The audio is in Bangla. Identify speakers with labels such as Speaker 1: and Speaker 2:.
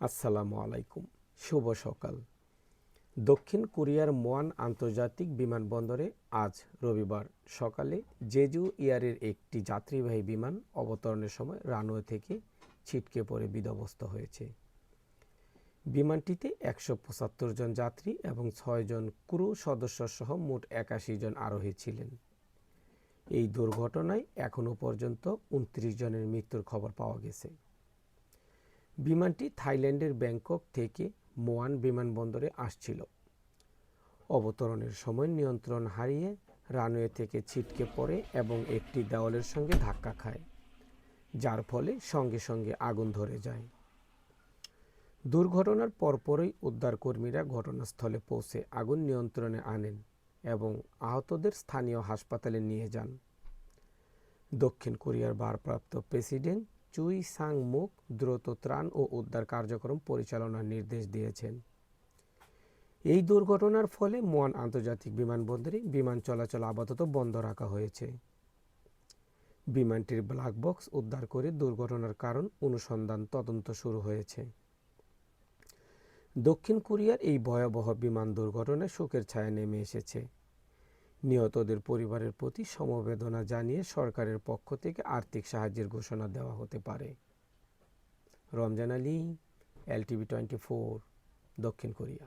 Speaker 1: আসসালামু আলাইকুম, শুভ সকাল। দক্ষিণ কোরিয়ার মোয়ান আন্তর্জাতিক বিমানবন্দরে আজ রবিবার সকালে জেজু এয়ারের একটি যাত্রীবাহী বিমান অবতরণের সময় রানওয়ে থেকে ছিটকে পড়ে বিধ্বস্ত হয়েছে। বিমানটিতে ১৭৫ জন যাত্রী এবং ৬ জন ক্রু সদস্য সহ মোট ৮১ জন আরোহী ছিলেন। এই দুর্ঘটনায় এখনও পর্যন্ত ২৯ জনের মৃত্যুর খবর পাওয়া গেছে। বিমানটি থাইল্যান্ডের ব্যাংকক থেকে মোয়ান বিমানবন্দরে আসছিল। অবতরণের সময় নিয়ন্ত্রণ হারিয়ে রানওয়ে থেকে ছিটকে পড়ে এবং একটি দেওয়ালের সঙ্গে ধাক্কা খায়, যার ফলে সঙ্গে সঙ্গে আগুন ধরে যায়। দুর্ঘটনার পরপরই উদ্ধারকর্মীরা ঘটনাস্থলে পৌঁছে আগুন নিয়ন্ত্রণে আনেন এবং আহতদের স্থানীয় হাসপাতালে নিয়ে যান। দক্ষিণ কোরিয়ার ভারপ্রাপ্ত প্রেসিডেন্ট চুই সাং মুক দ্রুত ত্রাণ ও উদ্ধার কার্যক্রম পরিচালনার নির্দেশ দিয়েছেন। এই দুর্ঘটনার ফলে মোয়ান আন্তর্জাতিক বিমানবন্দরে বিমান চলাচল আপাতত বন্ধ রাখা হয়েছে। বিমানটির ব্ল্যাক বক্স উদ্ধার করে দুর্ঘটনার কারণ অনুসন্ধান তদন্ত শুরু হয়েছে। দক্ষিণ কোরিয়ার এই ভয়াবহ বিমান দুর্ঘটনায় শোকের ছায়া নেমে এসেছে। নিহতদের পরিবারের প্রতি সমবেদনা জানিয়ে সরকারের পক্ষ থেকে আর্থিক সাহায্যের ঘোষণা দেওয়া হতে পারে। রমজান আলী, LTV24, দক্ষিণ কোরিয়া।